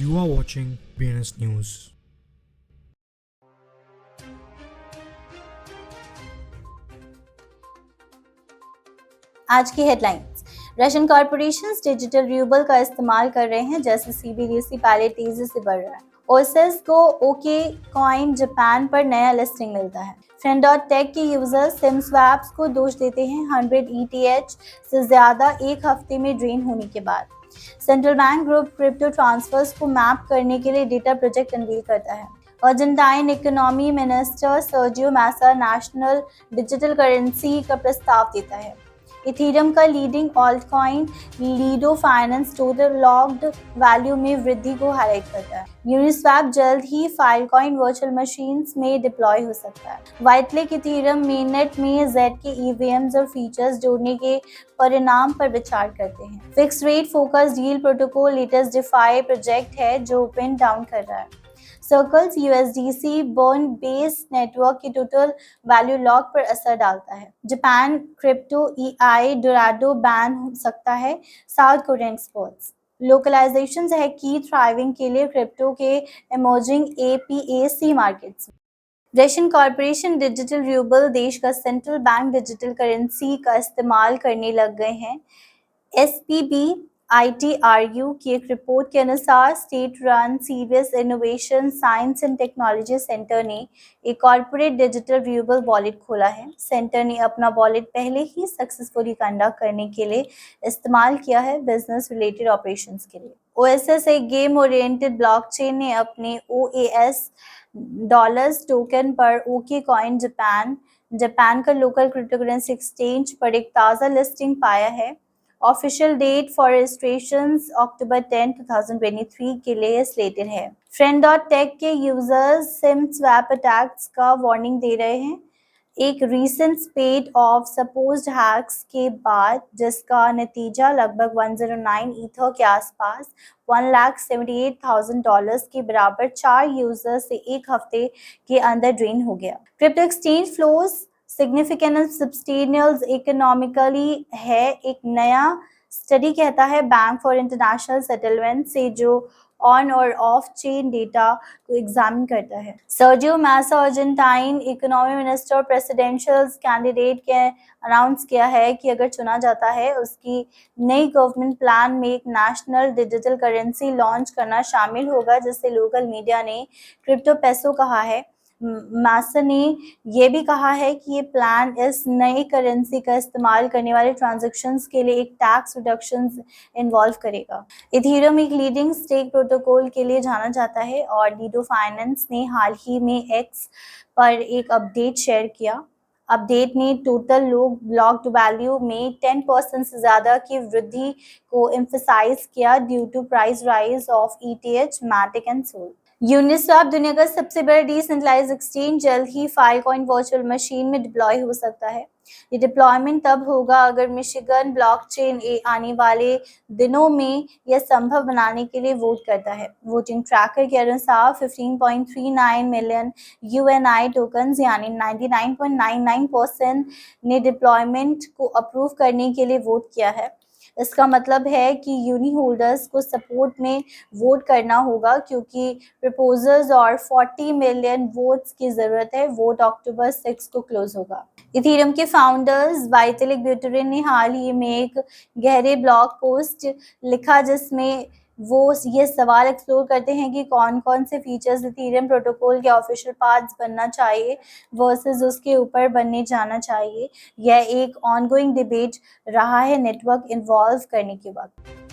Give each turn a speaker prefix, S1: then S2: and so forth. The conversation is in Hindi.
S1: You are watching BNS News.
S2: आज की headlines. Russian corporations digital rouble का इस्तेमाल कर रहे हैं, जैसे सीबीडीसी पहले तेजी से बढ़ रहा है। ओसेस को ओके कॉइन जापान पर नया लिस्टिंग मिलता है। फ्रेंड.टेक के यूजर्स सिम स्वैप्स को दोष देते हैं 100 ETH से ज्यादा एक हफ्ते में ड्रेन होने के बाद। Central bank group crypto transfers को मैप करने के लिए डेटा प्रोजेक्ट अनवील करता है। Argentine economy minister Sergio Massa national digital currency का प्रस्ताव देता है। इथेरियम का leading altcoin Lido finance total locked value में वृद्धि को हाईलाइट करता है। यूनिस्वैप जल्द ही फाइलकॉइन वर्चुअल मशीन्स में डिप्लॉय हो सकता है। व्हाइटलेक इथेरियम मेननेट में जेड के ईवीएम्स और फीचर्स जोड़ने के परिणाम पर विचार करते हैं। Fix rate focus deal protocol latest DeFi project है जो ओपन डाउन कर रहा है। Circles USDC burn base network के टोटल वैल्यू लॉक पर असर डालता है। Japan crypto El Dorado ban हो सकता है। साउथ कोरियन एक्सपर्ट्स लोकलाइजेशन है की थ्राइविंग के लिए क्रिप्टो के emerging APAC markets. Russian corporation digital rouble देश का सेंट्रल बैंक डिजिटल करेंसी का इस्तेमाल करने लग गए हैं। एसपीबी ITRU की एक रिपोर्ट के अनुसार state run serious innovation science and technology centre ने एक कॉर्पोरेट डिजिटल रूबल वॉलेट खोला है। सेंटर ने अपना वॉलेट पहले ही सक्सेसफुली कंडक्ट करने के लिए इस्तेमाल किया है बिजनेस रिलेटेड ऑपरेशंस के लिए। OSS एक गेम ओरिएंटेड ब्लॉकचेन ने अपने OAS डॉलर्स टोकन पर ओके कॉइन जापान का लोकल क्रिप्टोकरेंसी एक्सचेंज पर एक ताज़ा लिस्टिंग पाया है। ऑफिशियल डेट फॉर रजिस्ट्रेशन अक्टूबर 10, 2023 के लिए स्लेटेड है। फ्रेंड.टेक के यूजर्स सिम स्वैप अटैक्स का वार्निंग दे रहे हैं। एक रीसेंट स्पेट ऑफ सपोज्ड हैक्स के बाद, जिसका नतीजा लगभग 109 ईथर के आसपास $1,78,000 के बराबर 4 यूजर्स से एक हफ्ते के अंदर ड्रेन हो गया। Crypto exchange flows significant and substantial economically है, एक नया स्टडी कहता है। बैंक फॉर इंटरनेशनल सेटलमेंट से जो ऑन और ऑफ चेन डेटा को एग्जामिन करता है। सर्जियो मैसा अर्जेंटाइन इकोनॉमी मिनिस्टर और प्रेसिडेंशियल कैंडिडेट के अनाउंस किया है कि अगर चुना जाता है उसकी नई गवर्नमेंट प्लान में एक नेशनल डिजिटल करेंसी लॉन्च करना शामिल होगा, जिसे लोकल मीडिया ने क्रिप्टो पेसो कहा है। मैसा ने यह भी कहा है कि ये प्लान इस नई करेंसी का इस्तेमाल करने वाले ट्रांजैक्शंस के लिए एक टैक्स रिडक्शंस इन्वॉल्व करेगा। इथेरियम एक लीडिंग स्टेक प्रोटोकॉल के लिए जाना जाता है और लीडो फाइनेंस ने हाल ही में एक्स पर एक अपडेट शेयर किया। अपडेट ने टोटल लॉक्ड वैल्यू में 10% से ज़्यादा की वृद्धि को एम्फसाइज किया due to price rise of ETH, Matic and Sol. Uniswap दुनिया का सबसे बड़ा डिसेंट्रलाइज्ड एक्सचेंज जल्द ही फाइलकॉइन वर्चुअल मशीन में डिप्लॉय हो सकता है। ये डिप्लॉयमेंट तब होगा अगर मिशिगन ब्लॉकचेन आने वाले दिनों में यह संभव बनाने के लिए वोट करता है। वोटिंग ट्रैकर के अनुसार 15.39 मिलियन UNI टोकन्स यानी 99.99% ने डिप्लॉयमेंट को अप्रूव करने के लिए वोट किया है। इसका मतलब है कि यूनी होल्डर्स को सपोर्ट में वोट करना होगा, क्योंकि प्रपोजल्स और 40 मिलियन वोट्स की जरूरत है। वोट अक्टूबर 6 को क्लोज होगा। इथेरियम के फाउंडर्स वाइटलिक ब्यूटेरिन ने हाल ही में एक गहरे ब्लॉग पोस्ट लिखा जिसमें वो ये सवाल एक्सप्लोर करते हैं कि कौन कौन से फीचर्स इथेरियम प्रोटोकॉल के ऑफिशियल पार्ट्स बनना चाहिए वर्सेस उसके ऊपर बनने जाना चाहिए। यह एक ऑनगोइंग डिबेट रहा है नेटवर्क इन्वॉल्व करने के वक्त।